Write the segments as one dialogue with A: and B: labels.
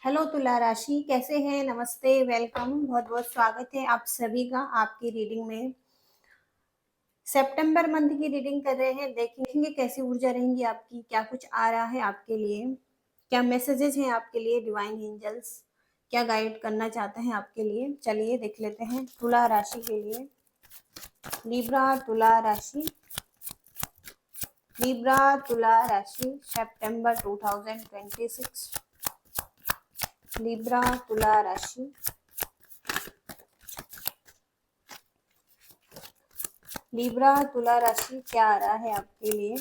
A: Hello तुला राशि, कैसे हैं? नमस्ते, वेलकम, बहुत बहुत स्वागत है आप सभी का आपकी रीडिंग में। सितंबर मंथ की रीडिंग कर रहे हैं। देखेंगे कैसी ऊर्जा रहेंगी आपकी, क्या कुछ आ रहा है आपके लिए, क्या मैसेजेस हैं आपके लिए। डिवाइन एंजल्स क्या गाइड करना चाहते हैं आपके लिए, चलिए देख लेते हैं तुला राशि के लिए। लिब्रा तुला राशि, लिब्रा तुला राशि, सितंबर 2026। लिब्रा तुला राशि, लिब्रा तुला राशि क्या आ रहा है आपके लिए।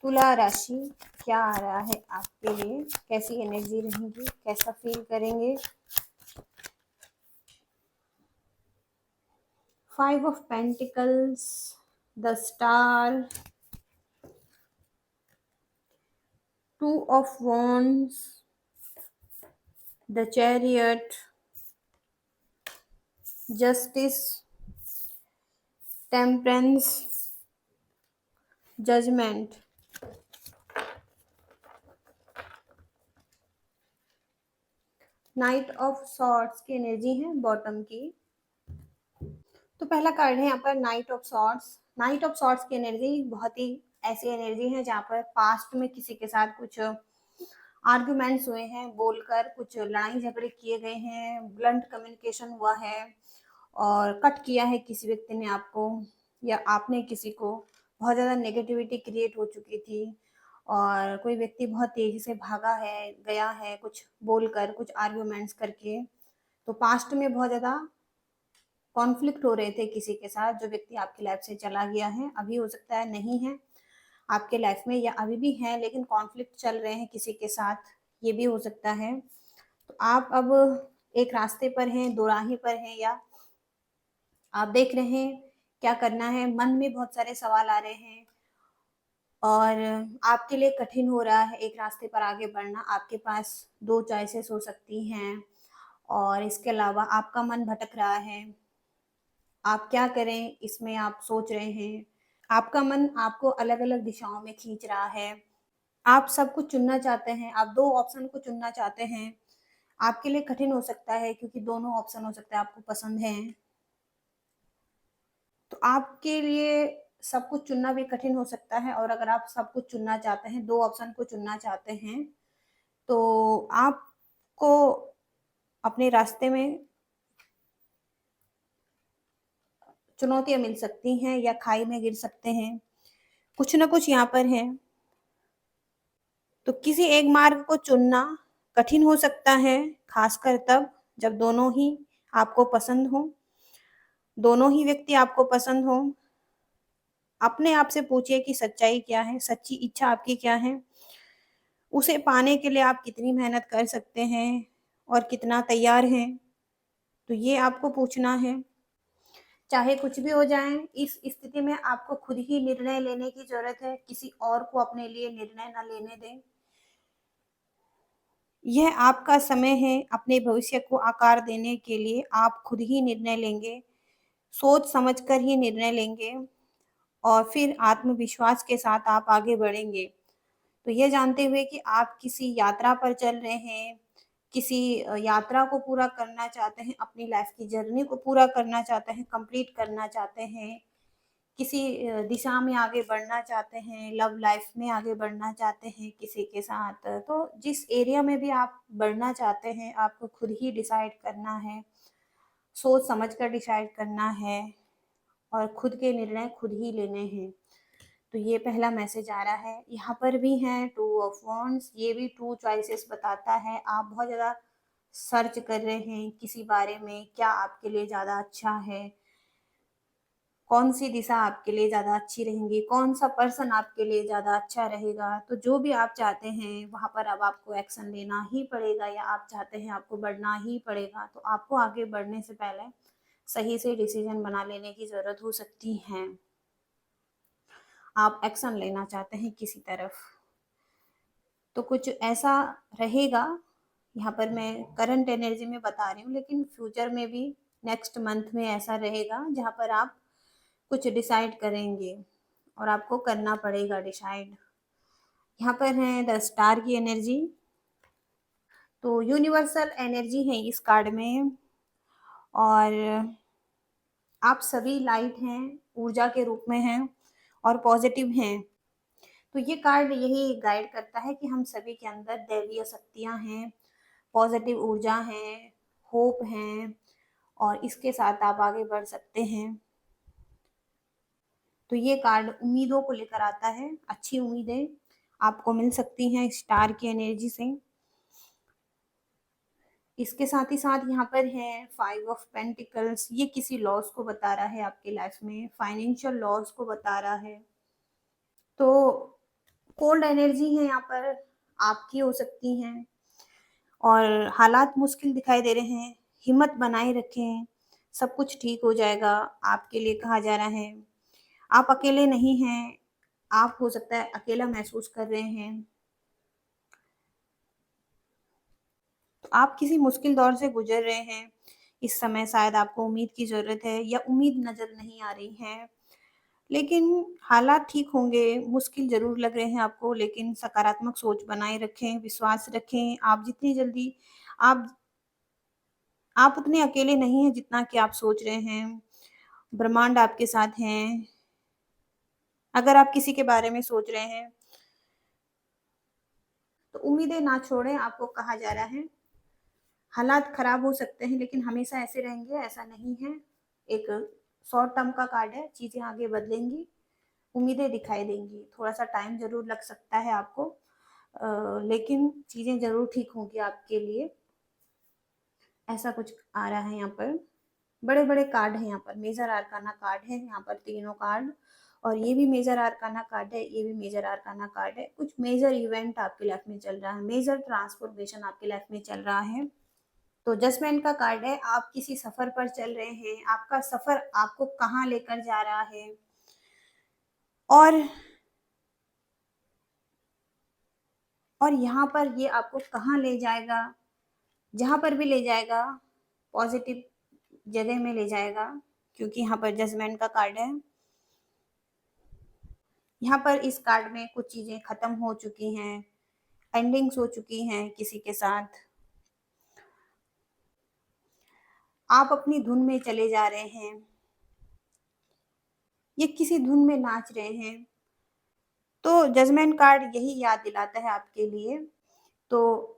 A: तुला राशि क्या आ रहा है आपके लिए, कैसी एनर्जी रहेगी, कैसा फील करेंगे। 5 of pentacles, the star, 2 of wands, the chariot, justice, temperance, judgement. Knight of swords की एनर्जी है बॉटम की। तो पहला कार्ड है यहाँ पर knight of swords. Knight of swords की एनर्जी बहुत ही ऐसी एनर्जी है जहाँ पर पास्ट में किसी के साथ कुछ आर्ग्यूमेंट्स हुए हैं, बोलकर कुछ लड़ाई झगड़े किए गए हैं, ब्लंट कम्युनिकेशन हुआ है और कट किया है किसी व्यक्ति ने आपको या आपने किसी को। बहुत ज़्यादा नेगेटिविटी क्रिएट हो चुकी थी और कोई व्यक्ति बहुत तेजी से भागा है, गया है, कुछ बोलकर, कुछ आर्ग्यूमेंट्स करके। तो पास्ट में बहुत ज़्यादा कॉन्फ्लिक्ट हो रहे थे किसी के साथ। जो व्यक्ति आपकी लाइफ से चला गया है, अभी हो सकता है नहीं है आपके लाइफ में, या अभी भी हैं लेकिन कॉन्फ्लिक्ट चल रहे हैं किसी के साथ, ये भी हो सकता है। तो आप अब एक रास्ते पर हैं, दो राहें पर हैं, या आप देख रहे हैं क्या करना है। मन में बहुत सारे सवाल आ रहे हैं और आपके लिए कठिन हो रहा है एक रास्ते पर आगे बढ़ना। आपके पास दो चॉइसेस हो सकती हैं और इसके अलावा आपका मन भटक रहा है। आप क्या करें इसमें आप सोच रहे हैं। आपका मन आपको अलग अलग दिशाओं में खींच रहा है। आप सब कुछ चुनना चाहते हैं, आप दो ऑप्शन को चुनना चाहते हैं। आपके लिए कठिन हो सकता है क्योंकि दोनों ऑप्शन हो सकता है आपको पसंद है। तो आपके लिए सब कुछ चुनना भी कठिन हो सकता है। और अगर आप सब कुछ चुनना चाहते हैं, दो ऑप्शन को चुनना चाहते हैं, तो आपको अपने रास्ते में चुनौतियां मिल सकती हैं या खाई में गिर सकते हैं। कुछ ना कुछ यहाँ पर है। तो किसी एक मार्ग को चुनना कठिन हो सकता है, खासकर तब जब दोनों ही आपको पसंद हो, दोनों ही व्यक्ति आपको पसंद हो। अपने आप से पूछिए कि सच्चाई क्या है, सच्ची इच्छा आपकी क्या है। उसे पाने के लिए आप कितनी मेहनत कर सकते हैं और कितना तैयार हैं, तो ये आपको पूछना है। चाहे कुछ भी हो जाए, इस स्थिति में आपको खुद ही निर्णय लेने की जरूरत है, किसी और को अपने लिए निर्णय ना लेने दें। यह आपका समय है अपने भविष्य को आकार देने के लिए। आप खुद ही निर्णय लेंगे, सोच समझकर ही निर्णय लेंगे और फिर आत्मविश्वास के साथ आप आगे बढ़ेंगे। तो ये जानते हुए कि आप किसी यात्रा पर चल रहे हैं, किसी यात्रा को पूरा करना चाहते हैं, अपनी लाइफ की जर्नी को पूरा करना चाहते हैं, कंप्लीट करना चाहते हैं, किसी दिशा में आगे बढ़ना चाहते हैं, लव लाइफ में आगे बढ़ना चाहते हैं किसी के साथ। तो जिस एरिया में भी आप बढ़ना चाहते हैं, आपको खुद ही डिसाइड करना है, सोच समझ कर डिसाइड करना है और खुद के निर्णय खुद ही लेने हैं। तो ये पहला मैसेज आ रहा है। यहाँ पर भी है 2 ऑफ वॉन्ड्स, ये भी 2 चॉइसेस बताता है। आप बहुत ज़्यादा सर्च कर रहे हैं किसी बारे में, क्या आपके लिए ज़्यादा अच्छा है, कौन सी दिशा आपके लिए ज़्यादा अच्छी रहेंगी, कौन सा पर्सन आपके लिए ज़्यादा अच्छा रहेगा। तो जो भी आप चाहते हैं वहाँ पर अब आपको एक्शन लेना ही पड़ेगा, या आप चाहते हैं आपको बढ़ना ही पड़ेगा। तो आपको आगे बढ़ने से पहले सही से डिसीजन बना लेने की ज़रूरत हो सकती है। आप एक्शन लेना चाहते हैं किसी तरफ, तो कुछ ऐसा रहेगा। यहाँ पर मैं करंट एनर्जी में बता रही हूँ, लेकिन फ्यूचर में भी नेक्स्ट मंथ में ऐसा रहेगा जहाँ पर आप कुछ डिसाइड करेंगे और आपको करना पड़ेगा डिसाइड। यहाँ पर है द स्टार की एनर्जी। तो यूनिवर्सल एनर्जी है इस कार्ड में, और आप सभी लाइट हैं, ऊर्जा के रूप में हैं और पॉजिटिव हैं। तो ये कार्ड यही गाइड करता है कि हम सभी के अंदर दैवीय शक्तियाँ हैं, पॉजिटिव ऊर्जा है, होप है, और इसके साथ आप आगे बढ़ सकते हैं। तो ये कार्ड उम्मीदों को लेकर आता है, अच्छी उम्मीदें आपको मिल सकती हैं स्टार की एनर्जी से। इसके साथ ही साथ यहाँ पर है 5 ऑफ पेंटिकल्स। ये किसी लॉस को बता रहा है, आपके लाइफ में फाइनेंशियल लॉस को बता रहा है। तो कोल्ड एनर्जी है यहाँ पर, आपकी हो सकती हैं, और हालात मुश्किल दिखाई दे रहे हैं। हिम्मत बनाए रखें, सब कुछ ठीक हो जाएगा, आपके लिए कहा जा रहा है। आप अकेले नहीं हैं, आप हो सकता है अकेला महसूस कर रहे हैं। तो आप किसी मुश्किल दौर से गुजर रहे हैं इस समय, शायद आपको उम्मीद की ज़रूरत है या उम्मीद नज़र नहीं आ रही है। लेकिन हालात ठीक होंगे, मुश्किल ज़रूर लग रहे हैं आपको, लेकिन सकारात्मक सोच बनाए रखें, विश्वास रखें। आप जितनी जल्दी आप आप उतने अकेले नहीं हैं जितना कि आप सोच रहे हैं। ब्रह्मांड आपके साथ हैं। अगर आप किसी के बारे में सोच रहे हैं, तो उम्मीदें ना छोड़ें, आपको कहा जा रहा है। हालात खराब हो सकते हैं, लेकिन हमेशा ऐसे रहेंगे ऐसा नहीं है। एक शॉर्ट टर्म का कार्ड है, चीज़ें आगे बदलेंगी, उम्मीदें दिखाई देंगी। थोड़ा-सा टाइम ज़रूर लग सकता है आपको, लेकिन चीज़ें ज़रूर ठीक होंगी आपके लिए। ऐसा कुछ आ रहा है यहाँ पर। बड़े-बड़े कार्ड हैं यहाँ पर, मेजर आर्काना कार्ड है यहाँ पर तीनों कार्ड, और ये भी मेजर आर्काना कार्ड है, ये भी मेजर आर्काना कार्ड है। कुछ मेजर इवेंट आपकी लाइफ में चल रहा है, मेजर ट्रांसफॉर्मेशन आपकी लाइफ में चल रहा है। तो जजमेंट का कार्ड है, आप किसी सफर पर चल रहे हैं, आपका सफर आपको कहाँ लेकर जा रहा है, और यहाँ पर ये आपको कहाँ ले जाएगा। जहाँ पर भी ले जाएगा, पॉजिटिव जगह में ले जाएगा, क्योंकि यहाँ पर जजमेंट का कार्ड है। यहाँ पर इस कार्ड में कुछ चीज़ें खत्म हो चुकी हैं, एंडिंग्स हो चुकी हैं किसी के साथ। आप अपनी धुन में चले जा रहे हैं, ये किसी धुन में नाच रहे हैं। तो जजमेंट कार्ड यही याद दिलाता है आपके लिए। तो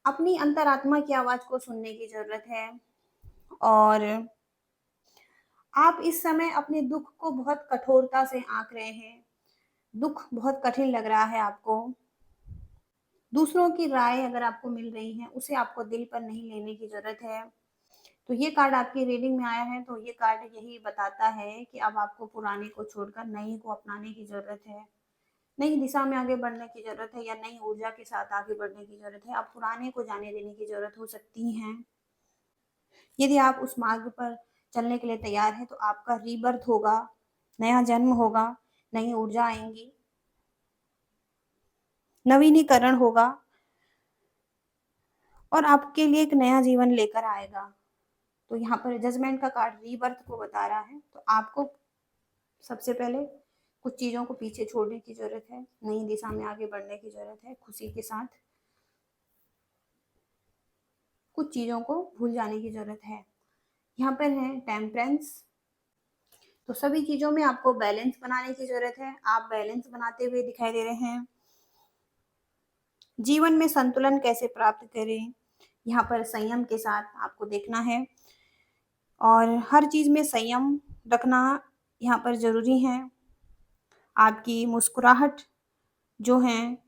A: अपनी अंतरात्मा की आवाज़ को सुनने की ज़रूरत है, और आप इस समय अपने दुःख को बहुत कठोरता से आँक रहे हैं। दुःख बहुत कठिन लग रहा है आपको। दूसरों की राय अगर आपको मिल रही है, उसे आपको दिल पर नहीं लेने की ज़रूरत है। तो ये कार्ड आपकी रीडिंग में आया है, तो ये कार्ड यही बताता है कि अब आपको पुराने को छोड़कर नए को अपनाने की ज़रूरत है। नई दिशा में आगे बढ़ने की ज़रूरत है, या नई ऊर्जा के साथ आगे बढ़ने की ज़रूरत है। अब पुराने को जाने देने की ज़रूरत हो सकती है। यदि आप उस मार्ग पर चलने के लिए तैयार हैं, तो आपका रीबर्थ होगा, नया जन्म होगा, नई ऊर्जा आएँगी, नवीनीकरण होगा, और आपके लिए एक नया जीवन लेकर आएगा। तो यहाँ पर जजमेंट का कार्ड रीबर्थ को बता रहा है। तो आपको सबसे पहले कुछ चीज़ों को पीछे छोड़ने की ज़रूरत है, नई दिशा में आगे बढ़ने की ज़रूरत है खुशी के साथ। कुछ चीज़ों को भूल जाने की ज़रूरत है। यहाँ पर है टेम्परेंस। तो सभी चीज़ों में आपको बैलेंस बनाने की ज़रूरत है, आप बैलेंस बनाते हुए दिखाई दे रहे हैं। जीवन में संतुलन कैसे प्राप्त करें, यहाँ पर संयम के साथ आपको देखना है, और हर चीज़ में संयम रखना यहाँ पर ज़रूरी है। आपकी मुस्कुराहट जो है,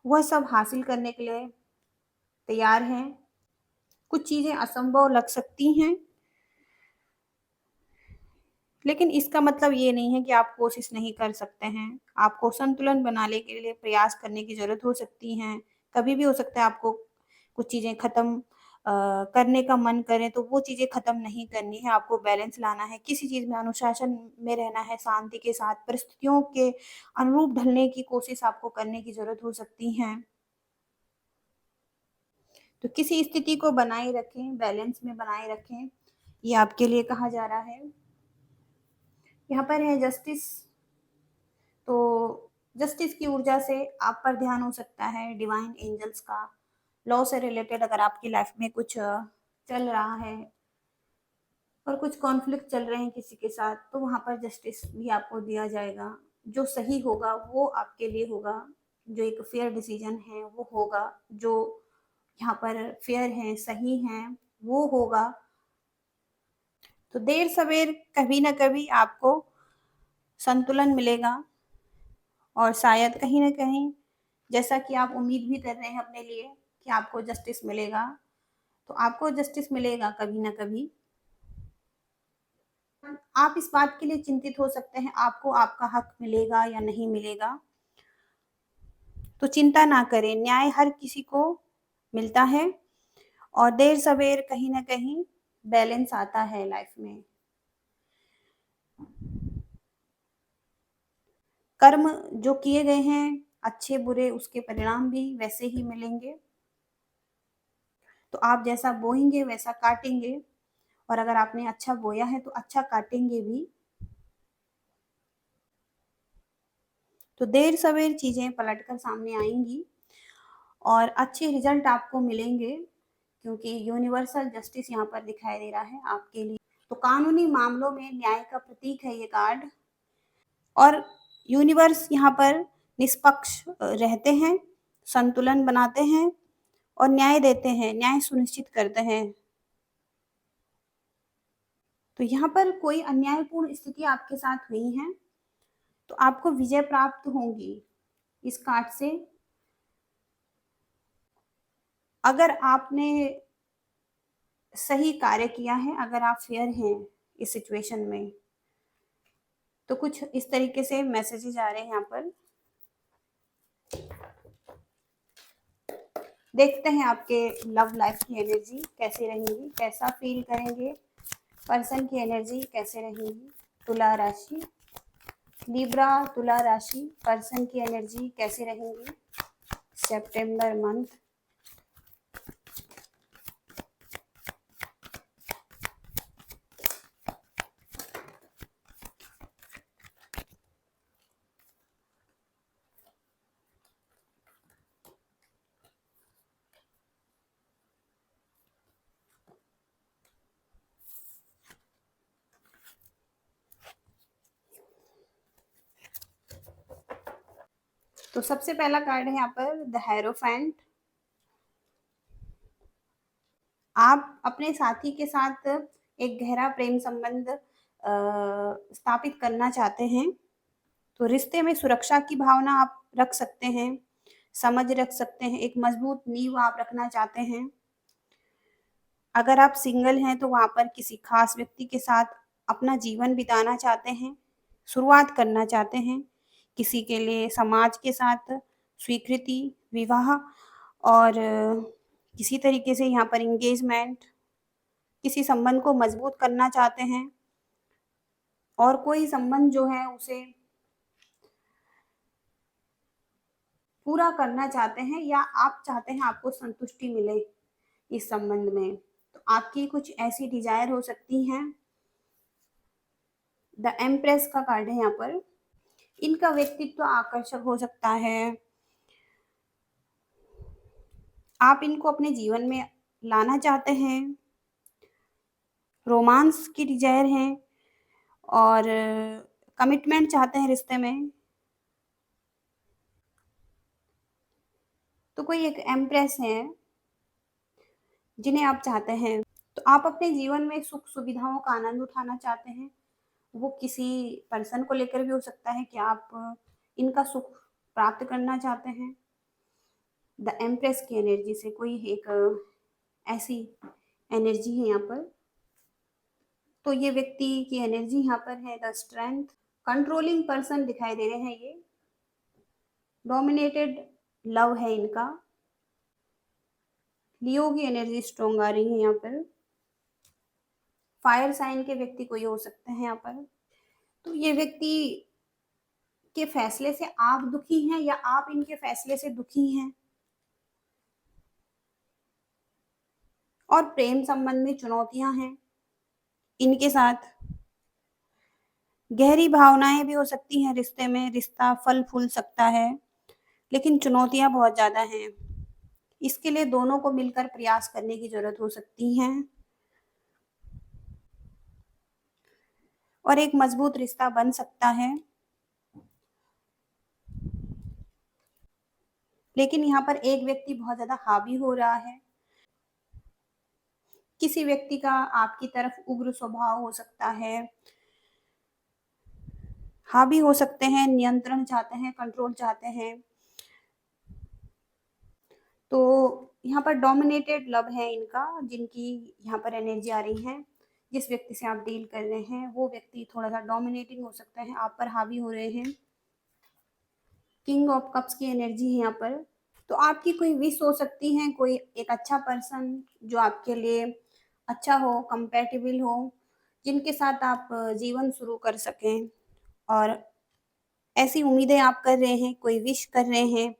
A: वह सब हासिल करने के लिए तैयार हैं। कुछ चीज़ें असंभव लग सकती हैं, लेकिन इसका मतलब ये नहीं है कि आप कोशिश नहीं कर सकते हैं। आपको संतुलन बनाने के लिए प्रयास करने की ज़रूरत हो सकती है। कभी भी हो सकता है आपको कुछ चीज़ें ख़त्म करने का मन करे, तो वो चीज़ें ख़त्म नहीं करनी है, आपको बैलेंस लाना है। किसी चीज़ में अनुशासन में रहना है, शांति के साथ, परिस्थितियों के अनुरूप ढलने की कोशिश आपको करने की ज़रूरत हो सकती है। तो किसी स्थिति को बनाए रखें, बैलेंस में बनाए रखें। ये आपके लिए कहा जा रहा है। यहाँ पर है जस्टिस, तो जस्टिस की ऊर्जा से आप पर ध्यान हो सकता है डिवाइन एंजल्स का। लॉ से रिलेटेड अगर आपकी लाइफ में कुछ चल रहा है और कुछ कॉन्फ्लिक्ट चल रहे हैं किसी के साथ, तो वहाँ पर जस्टिस भी आपको दिया जाएगा। जो सही होगा वो आपके लिए होगा, जो एक फेयर डिसीजन है वो होगा, जो यहाँ पर फेयर है, सही है, वो होगा। तो देर सवेर कभी ना कभी आपको संतुलन मिलेगा, और शायद कहीं ना कहीं, जैसा कि आप उम्मीद भी कर रहे हैं अपने लिए कि आपको जस्टिस मिलेगा, तो आपको जस्टिस मिलेगा कभी ना कभी। आप इस बात के लिए चिंतित हो सकते हैं आपको आपका हक मिलेगा या नहीं मिलेगा, तो चिंता ना करें, न्याय हर किसी को मिलता है, और देर सवेर कहीं ना कहीं बैलेंस आता है लाइफ में। कर्म जो किए गए हैं अच्छे बुरे, उसके परिणाम भी वैसे ही मिलेंगे। तो आप जैसा बोएंगे वैसा काटेंगे, और अगर आपने अच्छा बोया है तो अच्छा काटेंगे भी। तो देर सवेर चीजें पलटकर सामने आएंगी और अच्छे रिजल्ट आपको मिलेंगे, क्योंकि यूनिवर्सल जस्टिस यहाँ पर दिखाई दे रहा है आपके लिए। तो कानूनी मामलों में न्याय का प्रतीक है ये कार्ड, और यूनिवर्स यहाँ पर निष्पक्ष रहते हैं, संतुलन बनाते हैं और न्याय देते हैं, न्याय सुनिश्चित करते हैं। तो यहाँ पर कोई अन्यायपूर्ण स्थिति आपके साथ हुई है तो आपको विजय प्राप्त होगी इस कार्ड से। अगर आपने सही कार्य किया है, अगर आप फेयर हैं इस सिचुएशन में, तो कुछ इस तरीके से मैसेजेस आ रहे हैं यहाँ पर। देखते हैं आपके लव लाइफ की एनर्जी कैसी रहेगी, कैसा फील करेंगे, पर्सन की एनर्जी कैसे रहेगी। तुला राशि, लिब्रा तुला राशि, पर्सन की एनर्जी कैसे रहेंगी सितंबर मंथ। तो सबसे पहला कार्ड है यहाँ पर द हेरोफेंट। आप अपने साथी के साथ एक गहरा प्रेम संबंध स्थापित करना चाहते हैं, तो रिश्ते में सुरक्षा की भावना आप रख सकते हैं, समझ रख सकते हैं, एक मजबूत नींव आप रखना चाहते हैं। अगर आप सिंगल हैं तो वहाँ पर किसी खास व्यक्ति के साथ अपना जीवन बिताना चाहते हैं, शुरुआत करना चाहते हैं, किसी के लिए समाज के साथ स्वीकृति, विवाह, और किसी तरीके से यहाँ पर एंगेजमेंट, किसी संबंध को मजबूत करना चाहते हैं, और कोई संबंध जो है उसे पूरा करना चाहते हैं, या आप चाहते हैं आपको संतुष्टि मिले इस संबंध में, तो आपकी कुछ ऐसी डिजायर हो सकती हैं। द एम्प्रेस का कार्ड है यहाँ पर। इनका व्यक्तित्व आकर्षक हो सकता है, आप इनको अपने जीवन में लाना चाहते हैं, रोमांस की डिजायर है, और कमिटमेंट चाहते हैं रिश्ते में। तो कोई एक एम्प्रेस है जिन्हें आप चाहते हैं, तो आप अपने जीवन में सुख सुविधाओं का आनंद उठाना चाहते हैं। वो किसी पर्सन को लेकर भी हो सकता है कि आप इनका सुख प्राप्त करना चाहते हैं। द एम्प्रेस की एनर्जी से कोई एक ऐसी एनर्जी है यहाँ पर। तो ये व्यक्ति की एनर्जी यहाँ पर है द स्ट्रेंथ। कंट्रोलिंग पर्सन दिखाई दे रहे हैं ये, डोमिनेटेड लव है इनका। लियो की एनर्जी स्ट्रॉन्ग आ रही है यहाँ पर। फायर साइन के व्यक्ति कोई हो सकते हैं यहाँ पर। तो ये व्यक्ति के फैसले से आप दुखी हैं या आप इनके फैसले से दुखी हैं, और प्रेम संबंध में चुनौतियां हैं, इनके साथ गहरी भावनाएं भी हो सकती हैं रिश्ते में, रिश्ता फल फूल सकता है, लेकिन चुनौतियां बहुत ज़्यादा हैं। इसके लिए दोनों को मिलकर प्रयास करने की ज़रूरत हो सकती है और एक मजबूत रिश्ता बन सकता है। लेकिन यहाँ पर एक व्यक्ति बहुत ज़्यादा हावी हो रहा है। किसी व्यक्ति का आपकी तरफ उग्र स्वभाव हो सकता है, हावी हो सकते हैं, नियंत्रण चाहते हैं, कंट्रोल चाहते हैं। तो यहाँ पर डोमिनेटेड लव है इनका, जिनकी यहाँ पर एनर्जी आ रही है। जिस व्यक्ति से आप डील कर रहे हैं वो व्यक्ति थोड़ा सा डोमिनेटिंग हो सकता है, आप पर हावी हो रहे हैं। किंग ऑफ कप्स की एनर्जी है यहाँ पर। तो आपकी कोई विश हो सकती है, कोई एक अच्छा पर्सन जो आपके लिए अच्छा हो, कंपैटिबल हो, जिनके साथ आप जीवन शुरू कर सकें। और ऐसी उम्मीदें आप कर रहे हैं, कोई विश कर रहे हैं,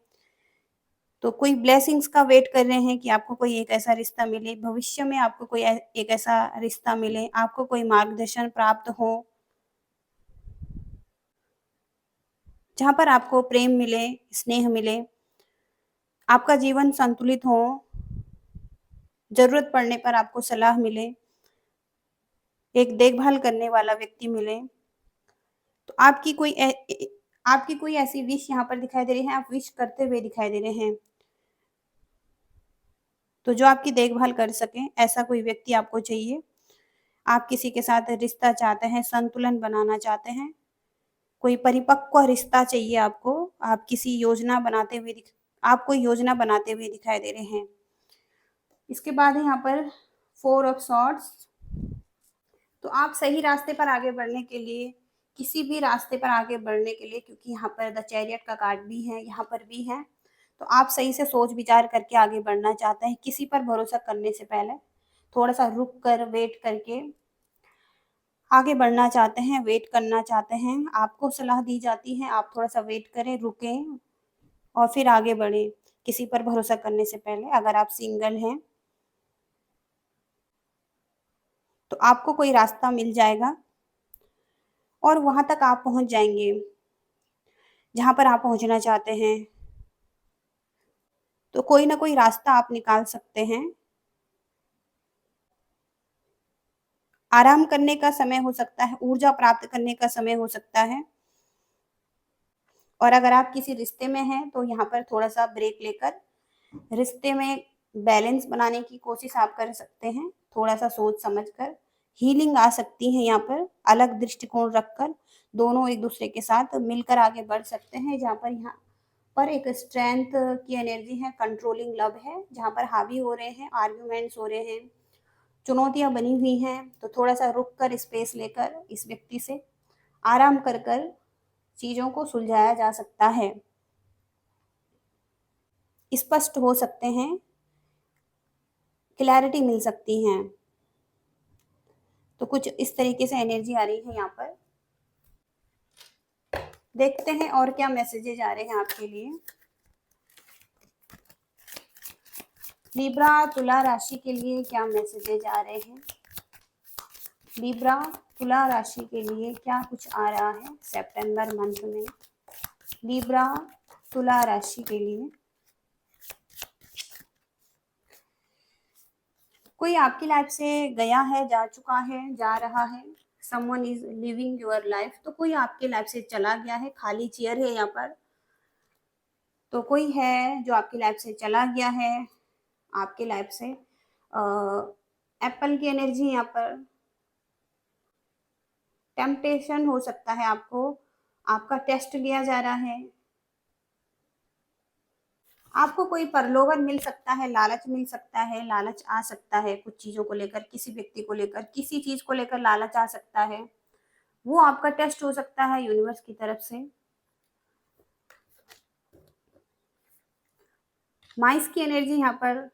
A: तो कोई ब्लेसिंग्स का वेट कर रहे हैं कि आपको कोई एक ऐसा रिश्ता मिले, भविष्य में आपको कोई एक ऐसा रिश्ता मिले, आपको कोई मार्गदर्शन प्राप्त हो, जहाँ पर आपको प्रेम मिले, स्नेह मिले, आपका जीवन संतुलित हो, ज़रूरत पड़ने पर आपको सलाह मिले, एक देखभाल करने वाला व्यक्ति मिले। तो आपकी कोई ऐसी विश यहाँ पर दिखाई दे रही है, आप विश करते हुए दिखाई दे रहे हैं। तो जो आपकी देखभाल कर सकें, ऐसा कोई व्यक्ति आपको चाहिए। आप किसी के साथ रिश्ता चाहते हैं, संतुलन बनाना चाहते हैं, कोई परिपक्व रिश्ता चाहिए आपको। आप किसी योजना बनाते हुए आप कोई योजना बनाते हुए दिखाई दे रहे हैं। इसके बाद है यहाँ पर 4 ऑफ सॉर्ड्स। तो आप सही रास्ते पर आगे बढ़ने के लिए, किसी भी रास्ते पर आगे बढ़ने के लिए, क्योंकि यहाँ पर द चैरियट का कार्ड भी है, यहाँ पर भी है, तो आप सही से सोच विचार करके आगे बढ़ना चाहते हैं। किसी पर भरोसा करने से पहले थोड़ा सा रुक कर, वेट करके आगे बढ़ना चाहते हैं, वेट करना चाहते हैं। आपको सलाह दी जाती है, आप थोड़ा सा वेट करें, रुकें और फिर आगे बढ़ें, किसी पर भरोसा करने से पहले। अगर आप सिंगल हैं तो आपको कोई रास्ता मिल जाएगा और वहाँ तक आप पहुँच जाएँगे, जहाँ पर आप पहुँचना चाहते हैं। तो कोई ना कोई रास्ता आप निकाल सकते हैं। आराम करने का समय हो सकता है, ऊर्जा प्राप्त करने का समय हो सकता है। और अगर आप किसी रिश्ते में हैं तो यहाँ पर थोड़ा-सा ब्रेक लेकर रिश्ते में बैलेंस बनाने की कोशिश आप कर सकते हैं, थोड़ा-सा सोच समझ कर। हीलिंग आ सकती है यहाँ पर, अलग दृष्टिकोण रखकर दोनों एक-दूसरे के साथ मिलकर आगे बढ़ सकते हैं, जहाँ पर यहाँ पर एक स्ट्रेंथ की एनर्जी है, कंट्रोलिंग लव है, जहाँ पर हावी हो रहे हैं, आर्ग्यूमेंट्स हो रहे हैं, चुनौतियाँ बनी हुई हैं, तो थोड़ा-सा रुक कर स्पेस लेकर इस व्यक्ति से आराम कर कर चीज़ों को सुलझाया जा सकता है। स्पष्ट हो सकते हैं, क्लैरिटी मिल सकती हैं। तो कुछ इस तरीके से एनर्जी आ रही है यहाँ पर। देखते हैं और क्या मैसेजेज आ रहे हैं आपके लिए। लिब्रा तुला राशि के लिए क्या मैसेजेज आ रहे हैं? लिब्रा तुला राशि के लिए क्या कुछ आ रहा है सितंबर मंथ में? लिब्रा तुला राशि के लिए कोई आपकी लाइफ से गया है, जा चुका है, जा रहा है। Someone is living your life. तो कोई आपके लाइफ से चला गया है, खाली चेयर है यहाँ पर। तो कोई है जो आपकी लाइफ से चला गया है, आपके लाइफ से। एप्पल की एनर्जी यहाँ पर। टेम्पटेशन हो सकता है आपको, आपका टेस्ट लिया जा रहा है। आपको कोई प्रलोभन मिल सकता है, लालच मिल सकता है, लालच आ सकता है कुछ चीज़ों को लेकर, किसी व्यक्ति को लेकर, किसी चीज़ को लेकर लालच आ सकता है। वो आपका टेस्ट हो सकता है यूनिवर्स की तरफ से। माइस की एनर्जी यहाँ पर।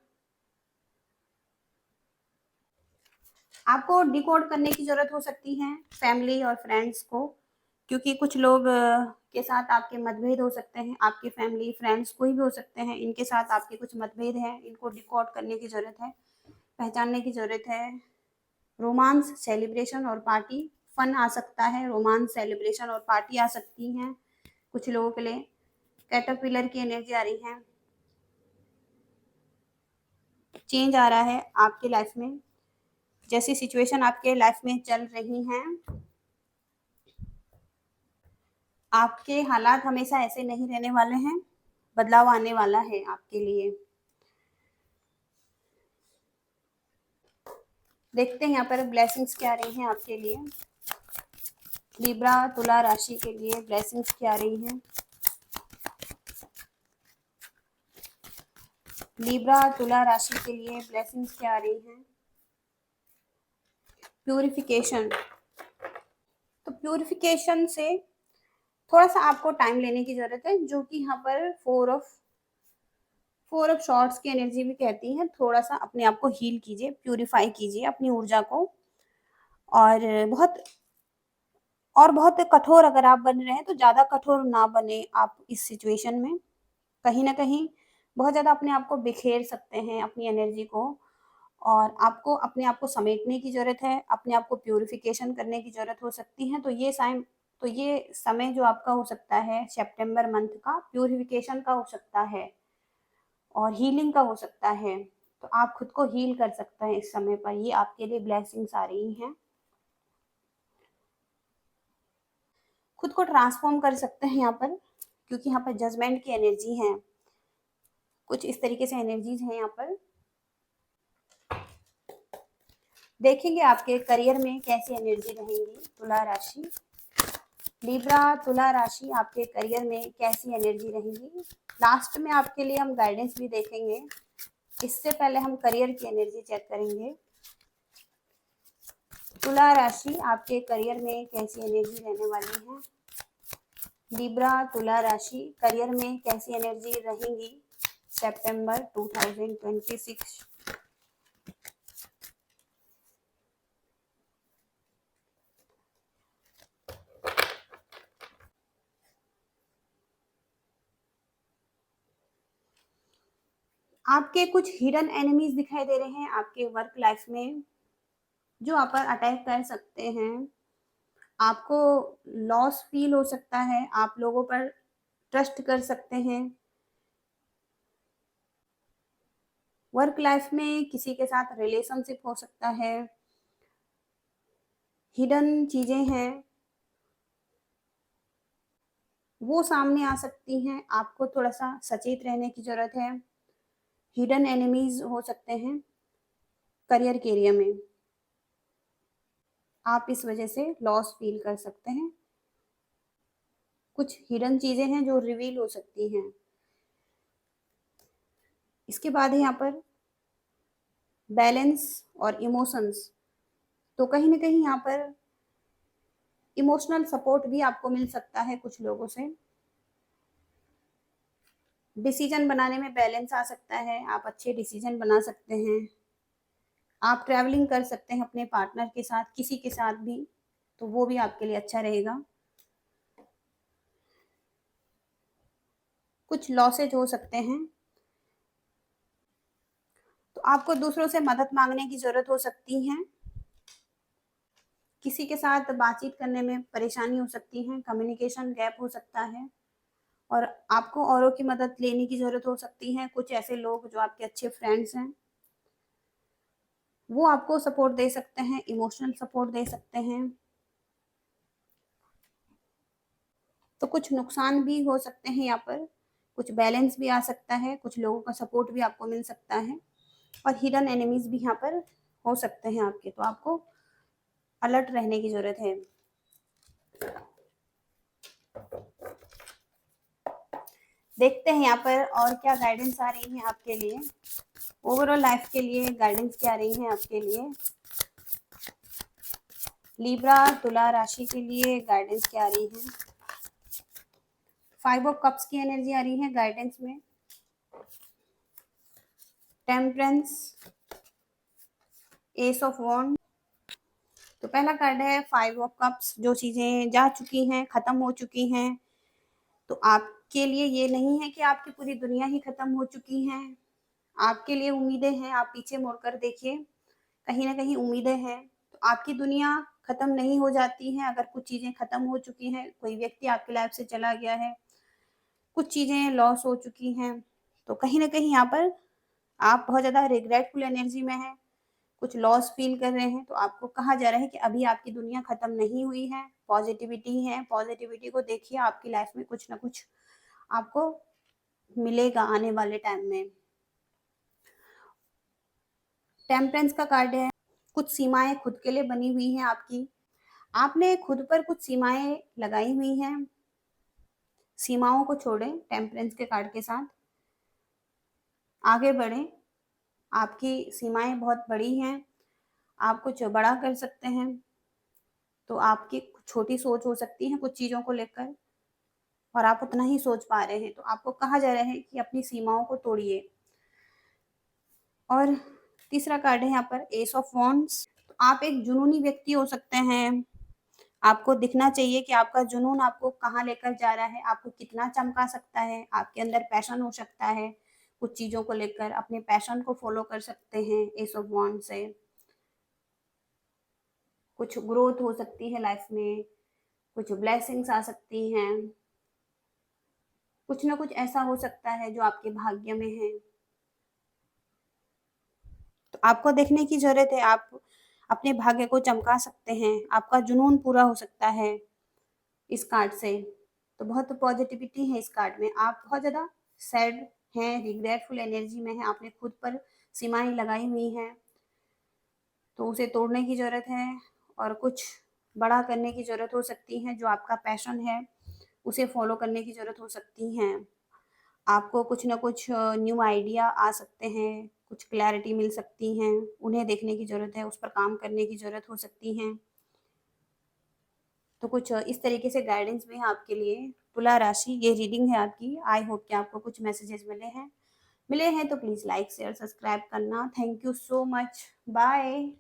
A: आपको डिकोड करने की ज़रूरत हो सकती है फैमिली और फ्रेंड्स को, क्योंकि कुछ लोग के साथ आपके मतभेद हो सकते हैं। आपके फैमिली, फ्रेंड्स कोई भी हो सकते हैं, इनके साथ आपके कुछ मतभेद हैं, इनको डिकोड करने की ज़रूरत है, पहचानने की ज़रूरत है। रोमांस, सेलिब्रेशन और पार्टी, फन आ सकता है, रोमांस, सेलिब्रेशन और पार्टी आ सकती हैं कुछ लोगों के लिए। कैटरपिलर की एनर्जी आ रही है, चेंज आ रहा है आपकी लाइफ में, जैसी सिचुएशन आपके लाइफ में चल रही हैं, आपके हालात हमेशा ऐसे नहीं रहने वाले हैं, बदलाव आने वाला है आपके लिए। देखते हैं यहाँ पर ब्लेसिंग्स क्या आ रही हैं आपके लिए। लिब्रा तुला राशि के लिए ब्लेसिंग्स क्या आ रही हैं। लिब्रा तुला राशि के लिए ब्लेसिंग्स क्या आ रही हैं। प्यूरिफिकेशन, तो प्यूरिफिकेशन से थोड़ा सा आपको टाइम लेने की जरूरत है, जो कि यहाँ पर फोर ऑफ शॉर्ट्स की एनर्जी भी कहती है। थोड़ा सा अपने आप को हील कीजिए, प्यूरिफाई कीजिए अपनी ऊर्जा को, और बहुत कठोर अगर आप बन रहे हैं तो ज्यादा कठोर ना बने आप इस सिचुएशन में। कहीं ना कहीं बहुत ज्यादा अपने आप को बिखेर सकते हैं, अपनी एनर्जी को, और आपको अपने आप को समेटने की जरूरत है, अपने आप को प्यूरिफिकेशन करने की जरूरत हो सकती है। तो ये समय जो आपका हो सकता है सितंबर मंथ का, प्यूरिफिकेशन का हो सकता है और हीलिंग का हो सकता है। तो आप खुद को हील कर सकते हैं इस समय पर, ये आपके लिए ब्लेसिंग्स आ रही हैं। खुद को ट्रांसफॉर्म कर सकते हैं यहाँ पर, क्योंकि यहाँ पर जजमेंट की एनर्जी है, कुछ इस तरीके से एनर्जीज हैं यहाँ पर। देखेंगे आपके करियर में कैसी एनर्जी रहेंगी। तुला राशि, लिब्रा तुला राशि, आपके करियर में कैसी एनर्जी रहेगी। लास्ट में आपके लिए हम गाइडेंस भी देखेंगे, इससे पहले हम करियर की एनर्जी चेक करेंगे। तुला राशि, आपके करियर में कैसी एनर्जी रहने वाली है। लिब्रा तुला राशि, करियर में कैसी एनर्जी रहेंगी सितंबर 2026। आपके कुछ हिडन एनिमीज दिखाई दे रहे हैं आपके वर्क लाइफ में, जो आप पर अटैक कर सकते हैं। आपको लॉस फील हो सकता है, आप लोगों पर ट्रस्ट कर सकते हैं। वर्क लाइफ में किसी के साथ रिलेशनशिप हो सकता है, हिडन चीजें हैं वो सामने आ सकती हैं, आपको थोड़ा सा सचेत रहने की जरूरत है। हिडन एनिमीज हो सकते हैं करियर के एरिया में, आप इस वजह से लॉस फील कर सकते हैं। कुछ हिडन चीजें हैं जो रिवील हो सकती हैं। इसके बाद है यहाँ पर बैलेंस और इमोशंस, तो कहीं ना कहीं यहाँ पर इमोशनल सपोर्ट भी आपको मिल सकता है कुछ लोगों से। डिसीजन बनाने में बैलेंस आ सकता है, आप अच्छे डिसीजन बना सकते हैं। आप ट्रैवलिंग कर सकते हैं अपने पार्टनर के साथ, किसी के साथ भी, तो वो भी आपके लिए अच्छा रहेगा। कुछ लॉसेज हो सकते हैं, तो आपको दूसरों से मदद मांगने की जरूरत हो सकती है। किसी के साथ बातचीत करने में परेशानी हो सकती है, कम्युनिकेशन गैप हो सकता है, और आपको औरों की मदद लेने की जरूरत हो सकती है। कुछ ऐसे लोग जो आपके अच्छे फ्रेंड्स हैं, वो आपको सपोर्ट दे सकते हैं, इमोशनल सपोर्ट दे सकते हैं। तो कुछ नुकसान भी हो सकते हैं यहाँ पर, कुछ बैलेंस भी आ सकता है, कुछ लोगों का सपोर्ट भी आपको मिल सकता है, और हिडन एनिमीज भी यहाँ पर हो सकते हैं आपके, तो आपको अलर्ट रहने की जरूरत है। देखते हैं यहाँ पर और क्या गाइडेंस आ रही है आपके लिए। ओवरऑल लाइफ के लिए गाइडेंस क्या आ रही है आपके लिए। लिब्रा तुला राशि के लिए गाइडेंस क्या आ रही है। 5 ऑफ कप्स की एनर्जी आ रही है गाइडेंस में। टेम्परेंस, एस ऑफ वॉन्ड, तो पहला कार्ड है 5 ऑफ कप्स, जो चीजें जा चुकी हैं, खत्म हो चुकी हैं। तो आपके लिए ये नहीं है कि आपकी पूरी दुनिया ही खत्म हो चुकी है, आपके लिए उम्मीदें हैं। आप पीछे मुड़कर देखिए, कहीं ना कहीं उम्मीदें हैं। तो आपकी दुनिया खत्म नहीं हो जाती है, अगर कुछ चीज़ें खत्म हो चुकी हैं, कोई व्यक्ति आपकी लाइफ से चला गया है, कुछ चीज़ें लॉस हो चुकी हैं, तो कहीं न कहीं यहाँ पर आप बहुत ज़्यादा रिग्रेटफुल एनर्जी में हैं, कुछ लॉस फ़ील कर रहे हैं, तो आपको कहा जा रहा है कि अभी आपकी दुनिया खत्म नहीं हुई है, पॉज़िटिविटी को देखिए, आपकी लाइफ में कुछ न कुछ आपको मिलेगा आने वाले टाइम में। टेम्परेंस का कार्ड है, कुछ सीमाएँ खुद के लिए बनी हुई हैं आपकी, आपने खुद पर कुछ सीमाएँ लगाई हुई हैं, सीमाओं को छोड़ें टेम्परेंस के कार्ड के साथ, आगे बढ़ें, आपकी सीमाएँ बहुत बड़ी हैं, आप कुछ बड़ा कर सकते हैं, तो आपकी छोटी सोच हो सकती है कुछ चीज़ों को लेकर और आप उतना ही सोच पा रहे हैं, तो आपको कहा जा रहा है कि अपनी सीमाओं को तोड़िए। और तीसरा कार्ड है यहाँ पर एस ऑफ वॉन्ड्स, तो आप एक जुनूनी व्यक्ति हो सकते हैं, आपको दिखना चाहिए कि आपका जुनून आपको कहाँ लेकर जा रहा है, आपको कितना चमका सकता है, आपके अंदर पैशन हो सकता है, कुछ चीज़ों को लेकर अपने पैशन को फ़ॉलो कर सकते हैं एस ऑफ वॉन्ड से। कुछ ग्रोथ हो सकती है लाइफ में, कुछ ब्लेसिंग्स आ सकती हैं, कुछ ना कुछ ऐसा हो सकता है जो आपके भाग्य में है। तो आपको देखने की ज़रूरत है, आप अपने भाग्य को चमका सकते हैं, आपका जुनून पूरा हो सकता है इस कार्ड से। तो बहुत पॉजिटिविटी है इस कार्ड में, आप बहुत ज़्यादा सैड हैं, रिग्रेटफुल एनर्जी में हैं, आपने खुद पर सीमाएँ लगाई हुई हैं, तो उसे तोड़ने की ज़रूरत है और कुछ बड़ा करने की ज़रूरत हो सकती है, जो आपका पैशन है, उसे फ़ॉलो करने की ज़रूरत हो सकती है। आपको कुछ न कुछ न्यू आइडिया आ सकते हैं, कुछ क्लैरिटी मिल सकती हैं, उन्हें देखने की ज़रूरत है, उस पर काम करने की ज़रूरत हो सकती है। तो कुछ इस तरीके से गाइडेंस भी है आपके लिए। तुला राशि ये रीडिंग है आपकी। आई होप कि आपको कुछ मैसेजेस मिले हैं। मिले हैं तो प्लीज़ लाइक, शेयर, सब्सक्राइब करना। Thank you so much. Bye.